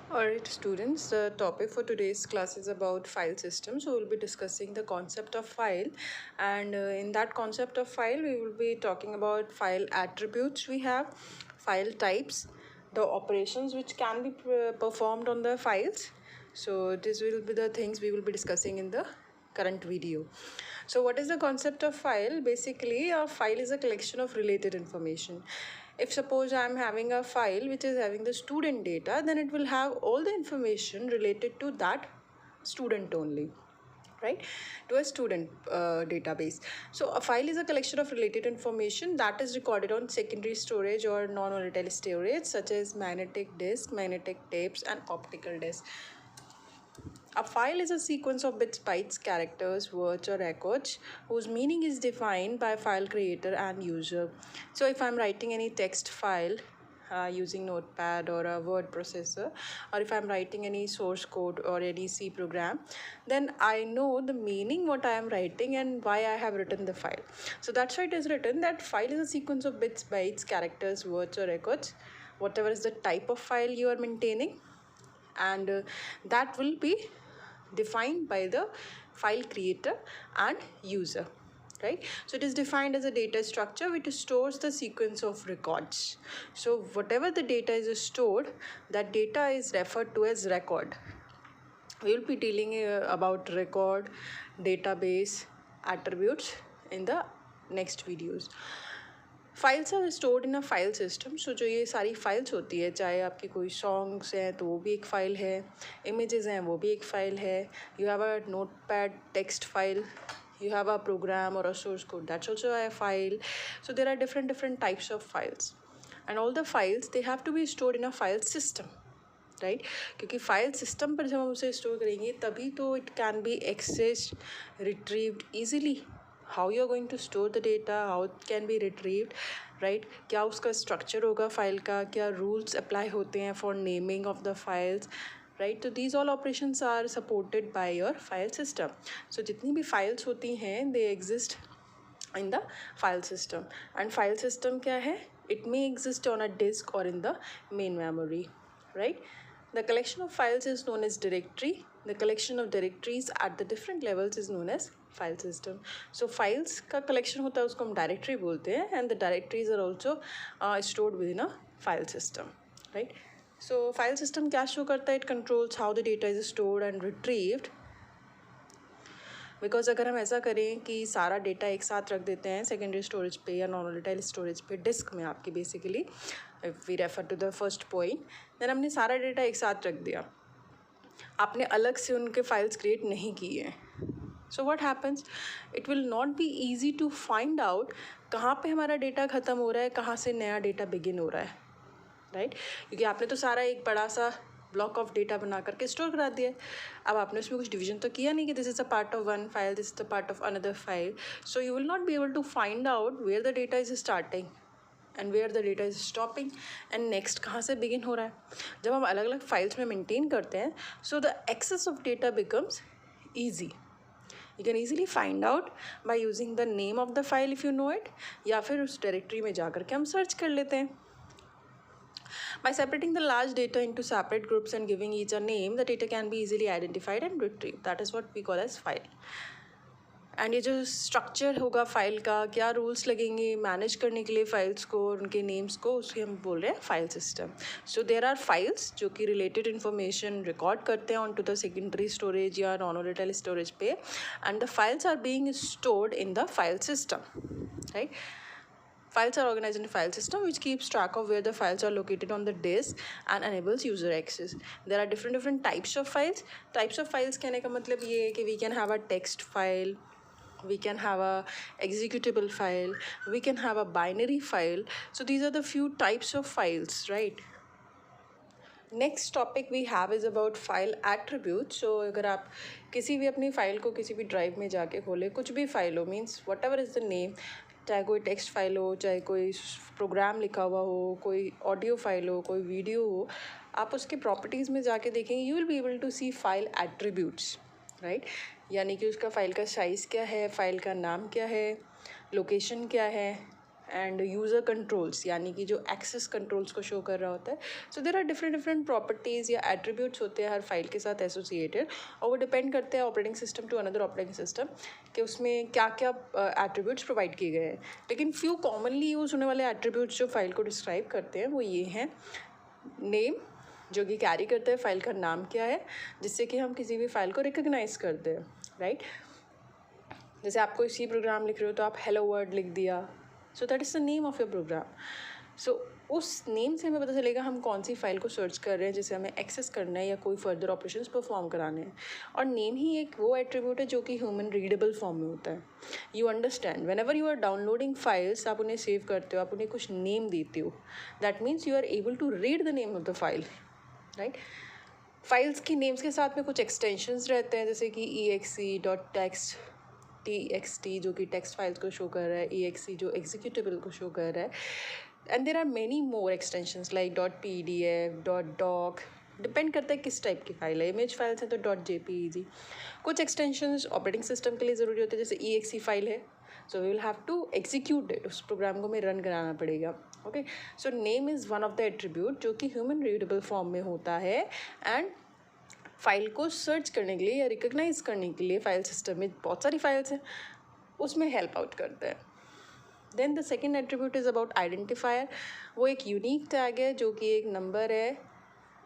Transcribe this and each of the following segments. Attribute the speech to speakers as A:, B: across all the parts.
A: Alright students, the topic for today's class is about file systems. So we'll be discussing the concept of file, and in that concept of file we will be talking about file attributes we have, file types, the operations which can be performed on the files. So this will be the things we will be discussing in the current video. So what is the concept of file? Basically, a file is a collection of related information. If suppose I am having a file which is having the student data, then it will have all the information related to that student only, right, to a student database. So a file is a collection of related information that is recorded on secondary storage or non-volatile storage such as magnetic disk, magnetic tapes and optical disk. A file is a sequence of bits, bytes, characters, words, or records whose meaning is defined by file creator and user. So, if I'm writing any text file using Notepad or a word processor, or if I'm writing any source code or any C program, then I know the meaning what I am writing and why I have written the file. So, that's why it is written that file is a sequence of bits, bytes, characters, words, or records, whatever is the type of file you are maintaining, and that will be defined by the file creator and user, right? So it is defined as a data structure which stores the sequence of records. So whatever the data is stored, that data is referred to as record. We will be dealing about record, database, attributes in the next videos. Files are stored in a file system. So जो ये सारी files होती है, चाहे आपकी कोई songs हैं तो वो भी एक फ़ाइल है, इमेजेस हैं वो भी एक फ़ाइल है, you have a note pad text file, you have a program or a source code, that's also a file. So there are different types of files, and all the files they have to be stored in a file system, right क्योंकि file system पर जब हम उसे store करेंगे तभी तो it can be accessed, retrieved easily. How you are going to store the data, how it can be retrieved, right, क्या उसका स्ट्रक्चर होगा फाइल का, क्या रूल्स अप्लाई होते हैं for naming of the files, right. तो these all operations are supported by your file system. So जितनी भी फाइल्स होती हैं they exist in the file system. And file system क्या है? It may exist on a disk or in the main memory, right? The collection of files is known as directory. The collection of directories at the different levels is known as file system. So files का collection होता है उसको हम directory बोलते हैं, and the directories are also stored within a file system, right? So file system क्या show करता है? It controls how the data is stored and retrieved. Because अगर हम ऐसा करें कि सारा डेटा एक साथ रख देते हैं सेकेंडरी स्टोरेज पे या नॉन वोलेटाइल स्टोरेज पे, डिस्क में आपकी basically, if we refer to the first point, then हमने सारा डेटा एक साथ रख दिया, आपने अलग से उनके फाइल्स क्रिएट नहीं किए हैं. So what happens, it will not be easy to find out कहाँ पे हमारा डेटा ख़त्म हो रहा है, कहाँ से नया डेटा बिगिन हो रहा है, राइट क्योंकि आपने तो सारा एक बड़ा सा ब्लॉक ऑफ डेटा बना करके स्टोर करा दिया है. अब आपने उसमें कुछ डिवीजन तो किया नहीं कि this is a part of one file, this is the part of another file. So you will not be able to find out where the data is starting and where the data is stopping and next कहाँ से begin हो रहा है. जब हम अलग अलग files में मेंटेन करते हैं, so the access of data becomes easy. You can easily find out by using the name of the file if you know it, या फिर उस डायरेक्टरी में जा करके हम सर्च कर लेते हैं. By separating the large data into separate groups and giving each a name, the data can be easily identified and retrieved. That is what we call as file. And ये जो structure होगा file का, क्या rules लगेंगे manage करने के लिए files को और उनके नेम्स को, उसके हम बोल रहे हैं file system. So there are files जो कि रिलेटेड इन्फॉर्मेशन रिकॉर्ड करते हैं on to the secondary storage या नॉन वोलेटाइल स्टोरेज पे, and the files are being stored in the file system, right. Files are organized in a file system which keeps track of where the files are located on the disk and enables user access. There are different types of files. Types of files कहने का मतलब ये है कि we can have a text file, we can have a executable file, we can have a binary file. So these are the few types of files, right? Next topic we have is about file attribute. So अगर आप किसी भी अपनी file को किसी भी drive में जाके खोलें, कुछ भी फाइल हो, means what ever is the name, चाहे कोई टेक्स्ट फाइल हो, चाहे कोई प्रोग्राम लिखा हुआ हो, कोई ऑडियो फाइल हो, कोई वीडियो हो, आप उसके प्रॉपर्टीज़ में जाके देखेंगे, you will be able to see file attributes, right. यानी कि उसका फ़ाइल का साइज़ क्या है, फ़ाइल का नाम क्या है, लोकेशन क्या है, एंड यूज़र कंट्रोल्स यानी कि जो एक्सेस कंट्रोल्स को शो कर रहा होता है. सो देर आर डिफरेंट प्रॉपर्टीज़ या एट्रीब्यूट्स होते हैं हर फाइल के साथ एसोसिएटेड, और वो डिपेंड करते हैं operating system to another operating system कि उसमें क्या क्या एट्रीब्यूट्स प्रोवाइड किए गए हैं. लेकिन फ्यू कॉमनली यूज होने वाले एट्रीब्यूट्स जो फाइल को डिस्क्राइब करते हैं वो ये हैं. नेम, जो कि कैरी करता है फाइल का नाम क्या है, जिससे कि हम किसी भी फाइल को रिकग्नाइज करते हैं, राइट. जैसे आप कोई सी प्रोग्राम लिख रहे हो तो आप हेलो वर्ड लिख दिया, so that is the name of your program. So उस नेम से हमें पता चलेगा हम कौन सी फाइल को सर्च कर रहे हैं जिसे हमें एक्सेस करना है या कोई फर्दर ऑपरेशंस परफॉर्म कराने हैं. और नेम ही एक वो एट्रीब्यूट है जो कि ह्यूमन रीडेबल फॉर्म में होता है. You understand, whenever you are downloading files, आप उन्हें सेव करते हो, आप उन्हें कुछ नेम देते हो, that means you are able to read the name of the file, right. Files की नेम्स के साथ में कुछ एक्सटेंशंस रहते हैं, जैसे कि exe.txt, txt जो कि टेक्स्ट फाइल्स को शो कर रहा है, exe जो एग्जीक्यूटेबल को शो कर रहा है, and there are many more extensions like .pdf, .doc, depend करता है किस टाइप की फाइल है. इमेज फाइल्स हैं तो .jpeg. कुछ एक्सटेंशंस ऑपरेटिंग सिस्टम के लिए ज़रूरी होते हैं, जैसे exe फाइल है, so we will have to execute it, उस प्रोग्राम को हमें रन कराना पड़ेगा. Okay, so name is one of the attribute जो कि ह्यूमन रीडेबल फॉर्म में होता है, एंड फाइल को सर्च करने के लिए या रिकग्नाइज करने के लिए फाइल सिस्टम में बहुत सारी फाइल्स हैं, उसमें हेल्प आउट करता है. Then the second attribute is about identifier. वो एक यूनिक टैग है जो कि एक नंबर है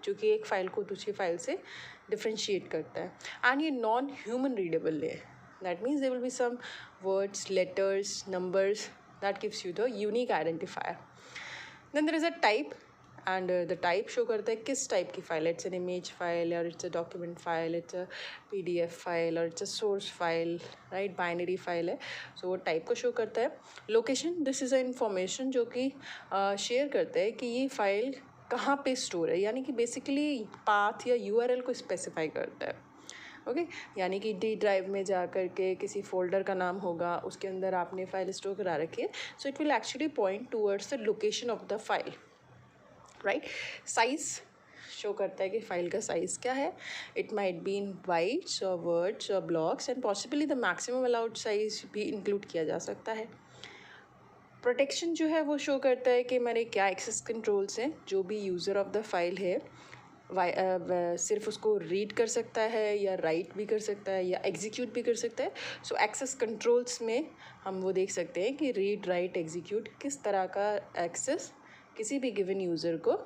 A: जो कि एक फ़ाइल को दूसरी फाइल से डिफ्रेंशिएट करता है, एंड ये नॉन ह्यूमन रीडेबल है. That means there will be some words, letters, numbers that gives you the unique identifier. Then there is a type, and the type show करता है किस टाइप की file है. It's an image file, और it's a document file, it's a PDF file, और it's a source file, right, binary file है. So वो type को शो करता है. Location, this is a information जो कि शेयर करता है कि ये फाइल कहाँ पे स्टोर है, यानी कि बेसिकली पाथ या URL को स्पेसिफाई करता है. ओके, यानी कि D ड्राइव में जा कर के किसी फोल्डर का नाम होगा, उसके अंदर आपने फाइल स्टोर करा रखी है, so it will actually point towards the location of the file, right. Size show करता है कि फाइल का साइज़ क्या है. It might be in bytes और वर्ड्स और blocks, and possibly the maximum allowed size भी इंक्लूड किया जा सकता है. प्रोटेक्शन जो है वो शो करता है कि मेरे क्या एक्सेस कंट्रोल्स हैं. जो भी यूज़र ऑफ द फाइल है सिर्फ उसको रीड कर सकता है या राइट भी कर सकता है या एग्जीक्यूट भी कर सकता है. सो एक्सेस कंट्रोल्स में हम वो देख सकते हैं कि रीड, राइट, एग्जीक्यूट किस तरह का एक्सेस किसी भी गिवन यूज़र को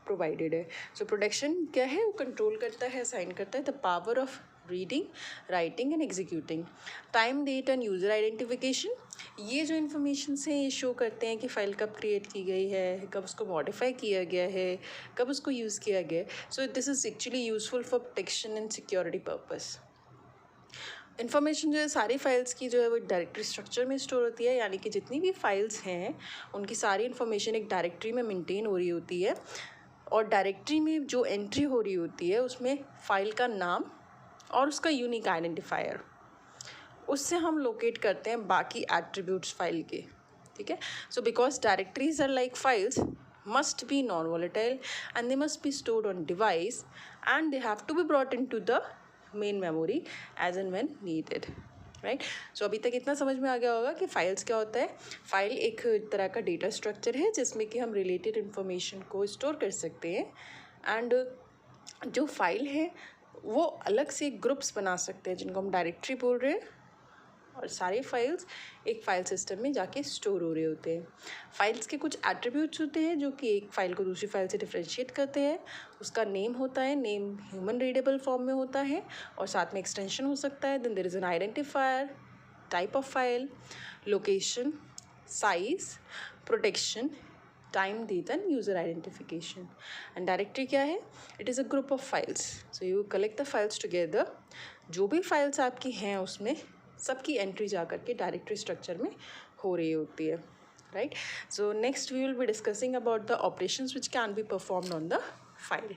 A: प्रोवाइडेड है. सो प्रोटेक्शन क्या है, वो कंट्रोल करता है, असाइन करता है the power of reading, writing and executing. Time, date and user identification, ये जो इन्फॉर्मेशन हैं ये शो करते हैं कि फ़ाइल कब क्रिएट की गई है, कब उसको मॉडिफाई किया गया है, कब उसको यूज़ किया गया है. So this is actually useful for protection and security purpose. Information जो है सारी फाइल्स की जो है वो डायरेक्टरी स्ट्रक्चर में स्टोर होती है, यानी कि जितनी भी फाइल्स हैं उनकी सारी इन्फॉर्मेशन एक डायरेक्टरी में मेंटेन हो रही होती है, और डायरेक्टरी में जो एंट्री हो रही होती है उसमें फ़ाइल का नाम और उसका यूनिक आइडेंटिफायर, उससे हम लोकेट करते हैं बाकी एट्रीब्यूट्स फाइल के. ठीक है. So because directories are like files must be non-volatile and they must be stored on device and they have to be brought into the main memory as and when needed, right. So अभी तक इतना समझ में आ गया होगा कि files क्या होता है. फाइल एक तरह का डेटा स्ट्रक्चर है जिसमें कि हम रिलेटेड इन्फॉर्मेशन को स्टोर कर सकते हैं, एंड जो फाइल है वो अलग से ग्रुप्स बना सकते हैं जिनको हम डायरेक्टरी बोल रहे हैं, और सारे फाइल्स एक फ़ाइल सिस्टम में जाके स्टोर हो रहे होते हैं. फाइल्स के कुछ एट्रीब्यूट्स होते हैं जो कि एक फ़ाइल को दूसरी फाइल से डिफ्रेंशिएट करते हैं. उसका नेम होता है, नेम ह्यूमन रीडेबल फॉर्म में होता है और साथ में एक्सटेंशन हो सकता है. Then there is an identifier, type of file, location, size, protection, time, date and user identification. And directory क्या है? It is a group of files. So you collect the files together. जो भी files आपकी हैं उसमें सबकी entry जा करके डायरेक्टरी स्ट्रक्चर में हो रही होती है, right. So next we will be discussing about the operations which can be performed on the file.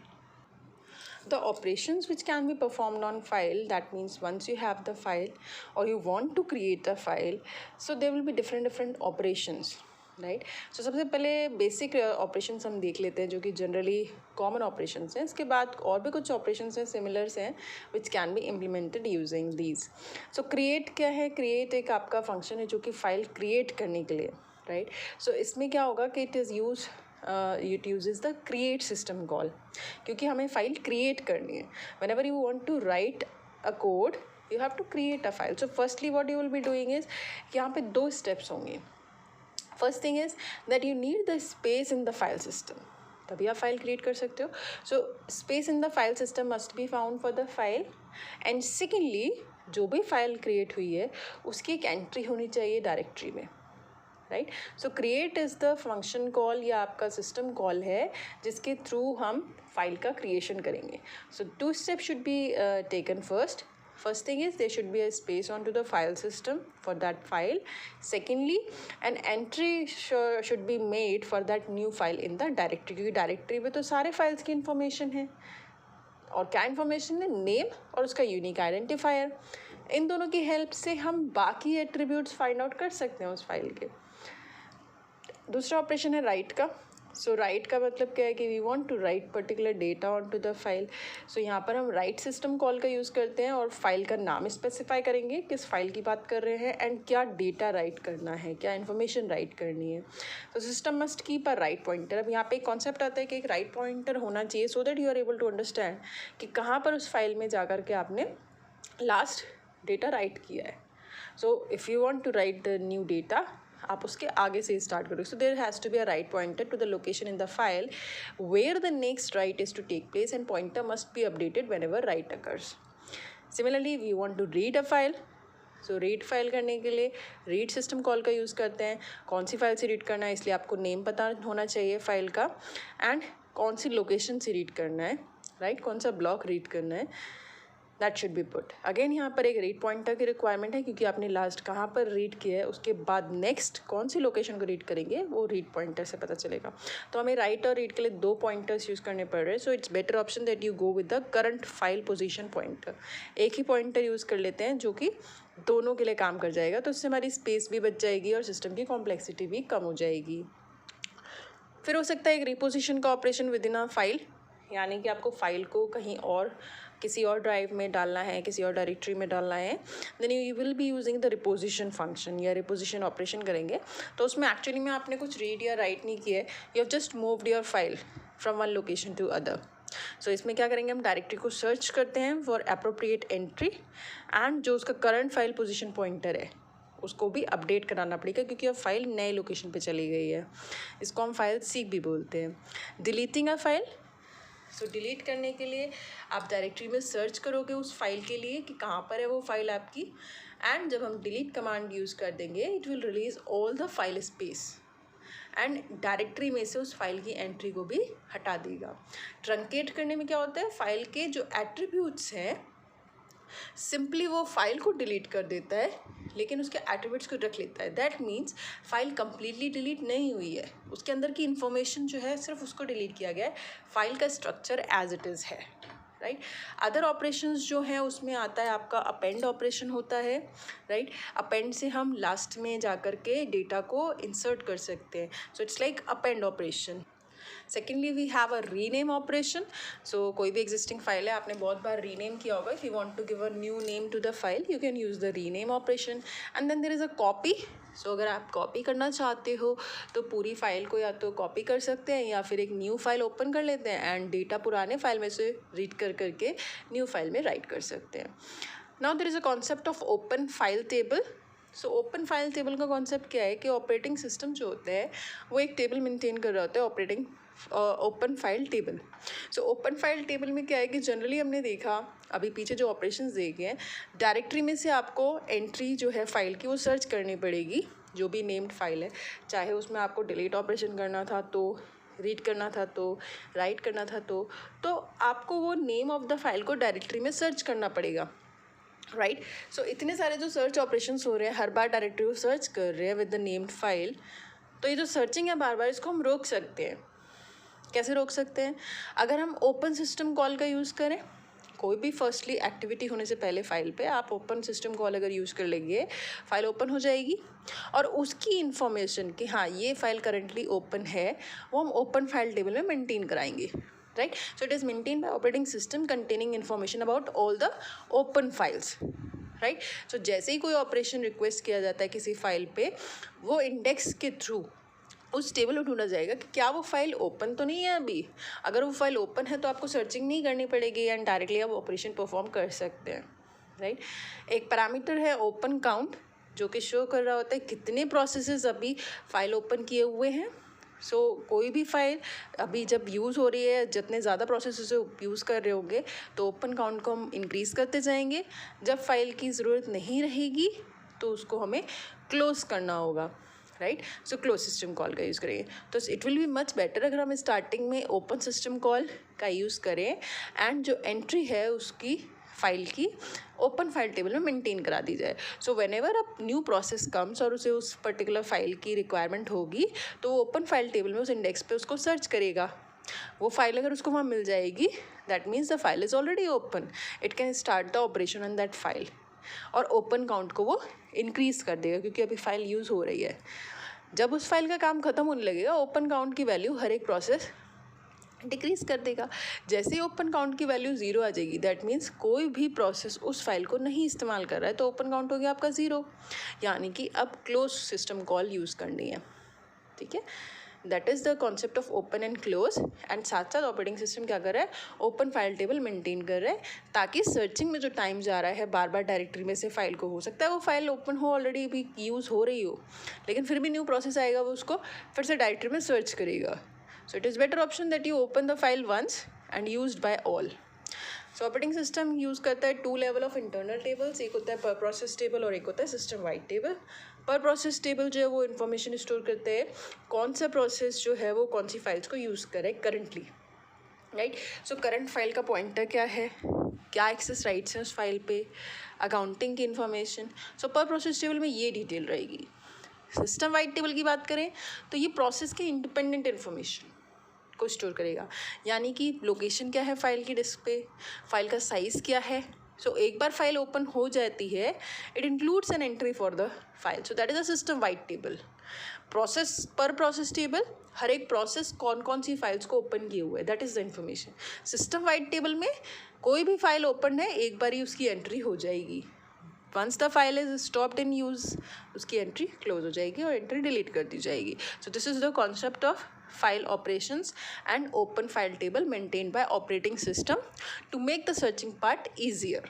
A: The operations which can be performed on file, that means once you have the file or you want to create a file, so there will be different operations, right. So सबसे पहले basic operations हम देख लेते हैं जो कि generally common operations हैं. इसके बाद और भी कुछ ऑपरेशंस हैं, सिमिलर्स हैं, विच can be implemented using these. So create क्या है? क्रिएट एक आपका फंक्शन है जो कि फ़ाइल क्रिएट करने के लिए राइट. सो इसमें क्या होगा कि it uses the create system call, क्योंकि हमें फाइल क्रिएट करनी है. Whenever you want to write a code you have to create a file. So firstly what you will be doing is, यहाँ पे 2 स्टेप्स होंगे. First thing is that you need the space in the file system, तभी आप file create कर सकते हो. So space in the file system must be found for the file. And secondly, जो भी फाइल क्रिएट हुई है उसकी एक एंट्री होनी चाहिए डायरेक्टरी में, right. So create is the function call या आपका सिस्टम कॉल है जिसके थ्रू हम फाइल का क्रिएशन करेंगे. सो 2 steps should be taken first. First thing is there should be a space onto the file system for that file. Secondly, an entry should be made for that new file in the directory, क्योंकि directory में तो सारे files की information है. और क्या information है? Name और उसका यूनिक आइडेंटिफायर. इन दोनों की हेल्प से हम बाकी एट्रीब्यूट्स फाइंड आउट कर सकते हैं उस फाइल के. दूसरा ऑपरेशन है राइट का. सो राइट का मतलब क्या है कि we want to write particular data on to the file. So यहाँ पर हम राइट सिस्टम कॉल का यूज़ करते हैं और फाइल का नाम स्पेसिफाई करेंगे, किस फाइल की बात कर रहे हैं एंड क्या डेटा राइट करना है, क्या इन्फॉर्मेशन राइट करनी है. तो system must keep a write pointer. अब यहाँ पे एक कॉन्सेप्ट आता है कि एक राइट पॉइंटर होना चाहिए so that you are able to understand कि कहाँ पर उस फाइल में जा कर के आपने लास्ट डेटा राइट किया है. So if you want to write the new data, आप उसके आगे से स्टार्ट करोगे. So there has to be a write pointer to the location in the file where the next write is to take place and pointer must be updated whenever write occurs. Similarly we want to read a file. So read file करने के लिए read system call का use करते हैं. कौन सी file से read करना है, इसलिए आपको नेम पता होना चाहिए फाइल का, एंड कौन सी लोकेशन से रीड करना है, राइट, कौन सा ब्लॉक रीड करना है, that should be put. Again यहाँ पर एक रीड पॉइंटर की रिक्वायरमेंट है, क्योंकि आपने लास्ट कहाँ पर रीड किया है उसके बाद नेक्स्ट कौन सी लोकेशन को रीड करेंगे वो रीड पॉइंटर से पता चलेगा. तो हमें राइट और रीड के लिए 2 पॉइंटर्स यूज़ करने पड़ रहे हैं. So it's better option that you go with the current file position pointer. एक ही पॉइंटर यूज़ कर लेते हैं जो कि दोनों के लिए काम कर जाएगा. तो उससे हमारी स्पेस भी बच जाएगी और सिस्टम की कॉम्प्लेक्सिटी भी कम हो जाएगी. फिर हो सकता है एक रिपोजिशन का operation with in a file, यानी कि आपको फाइल को कहीं और किसी और ड्राइव में डालना है, किसी और डायरेक्टरी में डालना है. Then you will be using the reposition function या रिपोजिशन ऑपरेशन करेंगे. तो उसमें एक्चुअली में आपने कुछ रीड या राइट नहीं किया है, you have just moved your file from one location to other. So इसमें क्या करेंगे, हम डायरेक्टरी को सर्च करते हैं फॉर अप्रोप्रिएट एंट्री, एंड जो उसका करंट फाइल पोजीशन पॉइंटर है उसको भी अपडेट कराना पड़ेगा, क्योंकि अब फाइल नए लोकेशन पे चली गई है. इसको हम फाइल सीक भी बोलते हैं. डिलीटिंग अ फाइल. सो डिलीट करने के लिए आप डायरेक्टरी में सर्च करोगे उस फाइल के लिए कि कहाँ पर है वो फाइल आपकी, एंड जब हम डिलीट कमांड यूज़ कर देंगे it will release all the file space and directory में से उस फाइल की एंट्री को भी हटा देगा. ट्रंकेट करने में क्या होता है, फाइल के जो एट्रीब्यूट्स हैं सिंपली वो फाइल को डिलीट कर देता है लेकिन उसके एट्रीब्यूट्स को रख लेता है. That means file completely delete नहीं हुई है, उसके अंदर की इन्फॉर्मेशन जो है सिर्फ उसको डिलीट किया गया है, फाइल का स्ट्रक्चर एज इट इज़ है, राइट. अदर ऑपरेशंस जो हैं उसमें आता है आपका अपेंड ऑपरेशन होता है, राइट. अपेंड से हम लास्ट में जा कर के डेटा को इंसर्ट कर सकते हैं. So it's like append operation. Secondly we have a rename operation. So कोई भी एग्जिस्टिंग फाइल है आपने बहुत बार रीनेम किया होगा. If you want to give a new name to the file you can use the rename operation. And then there is a copy. So अगर आप copy करना चाहते हो तो पूरी फाइल को या तो कॉपी कर सकते हैं या फिर एक न्यू फाइल ओपन कर लेते हैं एंड डेटा पुराने फाइल में से रीड कर करके न्यू फाइल में राइट कर सकते हैं. Now there is a concept of open file table. So open file table का कॉन्सेप्ट क्या है कि ऑपरेटिंग सिस्टम जो होता है वो एक टेबल मेंटेन कर रहा होता है, operating open file table. So open file table में क्या है कि जनरली हमने देखा अभी पीछे जो ऑपरेशंस देखे हैं, डायरेक्टरी में से आपको एंट्री जो है फाइल की वो सर्च करनी पड़ेगी, जो भी नेम्ड फाइल है, चाहे उसमें आपको डिलीट ऑपरेशन करना था तो रीड करना था तो राइट करना था तो आपको वो नेम ऑफ द फाइल को डायरेक्टरी में सर्च करना पड़ेगा, राइट. सो इतने सारे जो सर्च ऑपरेशंस हो रहे हैं, हर बार डायरेक्टरी को सर्च कर रहे हैं विद द नेम्ड फाइल, तो ये जो सर्चिंग है बार बार इसको हम रोक सकते हैं. कैसे रोक सकते हैं, अगर हम ओपन सिस्टम कॉल का यूज़ करें. कोई भी फर्स्टली एक्टिविटी होने से पहले फाइल पे आप ओपन सिस्टम कॉल अगर यूज़ कर लेंगे, फाइल ओपन हो जाएगी और उसकी इन्फॉर्मेशन कि हाँ ये फाइल करेंटली ओपन है वो हम ओपन फाइल टेबल में मेंटेन कराएंगे, right. So it is maintain by operating system containing information about all the open files, right. So जैसे ही कोई ऑपरेशन रिक्वेस्ट किया जाता है किसी फाइल पे, वो इंडेक्स के थ्रू उस टेबल में ढूंढा जाएगा कि क्या वो फाइल ओपन तो नहीं है अभी। अगर वो फाइल ओपन है तो आपको सर्चिंग नहीं करनी पड़ेगी एंड डायरेक्टली आप ऑपरेशन परफॉर्म कर सकते हैं, राइट। एक पैरामीटर है ओपन काउंट, जो कि शो कर रहा होता है कितने प्रोसेसेस अभी फाइल ओपन किए हुए हैं। सो कोई भी फाइल अभी जब यूज़ हो रही है, जितने ज़्यादा प्रोसेस यूज़ कर रहे होंगे तो ओपन काउंट को हम इंक्रीज़ करते जाएंगे। जब फाइल की ज़रूरत नहीं रहेगी तो उसको हमें क्लोज़ करना होगा, right. So close system call का यूज़ करेंगे। तो it will be much better अगर हम स्टार्टिंग में ओपन सिस्टम कॉल का यूज़ करें एंड जो एंट्री है उसकी फाइल की ओपन फाइल टेबल में मेंटेन करा दी जाए। So when ever a new process comes और उसे उस पर्टिकुलर फाइल की रिक्वायरमेंट होगी तो वो ओपन फाइल टेबल में उस इंडेक्स पे उसको सर्च करेगा। वो फाइल अगर उसको वहाँ मिल जाएगी, that means the file is already open, it can start the operation on that file. और ओपन काउंट को वो इंक्रीज़ कर देगा क्योंकि अभी फाइल यूज़ हो रही है। जब उस फाइल का काम ख़त्म होने लगेगा, ओपन काउंट की वैल्यू हर एक प्रोसेस डिक्रीज़ कर देगा। जैसे ही ओपन काउंट की वैल्यू 0 आ जाएगी, दैट मीन्स कोई भी प्रोसेस उस फाइल को नहीं इस्तेमाल कर रहा है, तो ओपन काउंट हो गया आपका 0, यानी कि अब क्लोज सिस्टम कॉल यूज़ करनी है, ठीक है। That is the concept of open and close. And साथ साथ ऑपरेटिंग सिस्टम क्या कर रहा है, ओपन फाइल टेबल मेंटेन कर रहा है, ताकि सर्चिंग में जो टाइम जा रहा है बार बार डायरेक्टरी में से फाइल को, हो सकता है वो फाइल ओपन हो, ऑलरेडी भी यूज़ हो रही हो, लेकिन फिर भी न्यू प्रोसेस आएगा, वो उसको फिर से डायरेक्टरी में सर्च करेगा। So it is better option that you open the file once and used by all. So operating system use करता है 2 लेवल ऑफ इंटरनल टेबल्स, एक होता है पर प्रोसेस टेबल और एक होता है सिस्टम वाइड टेबल। पर प्रोसेस टेबल जो है वो इन्फॉर्मेशन स्टोर करते हैं कौन सा प्रोसेस जो है वो कौन सी फाइल्स को यूज़ करे currently, right. So current file का पॉइंटर क्या है, क्या एक्सेस राइट्स हैं उस फाइल पे, अकाउंटिंग की इन्फॉर्मेशन। सो पर प्रोसेस टेबल में ये डिटेल रहेगी। सिस्टम वाइड टेबल की बात करें तो ये प्रोसेस के इंडिपेंडेंट इन्फॉर्मेशन को स्टोर करेगा, यानी कि लोकेशन क्या है फाइल की डिस्क पे, फाइल का साइज़ क्या है। सो एक बार फाइल ओपन हो जाती है, it includes an entry for the file, so that is a system wide table. Process पर प्रोसेस टेबल, हर एक प्रोसेस कौन कौन सी फाइल्स को ओपन किए हुए है, that is the information. System wide table में कोई भी फाइल ओपन है, एक बार ही उसकी एंट्री हो जाएगी। Once the file is stopped in use, उसकी एंट्री क्लोज हो जाएगी और एंट्री डिलीट कर दी जाएगी। So this is the concept of file operations and open file table maintained by operating system to make the searching part easier.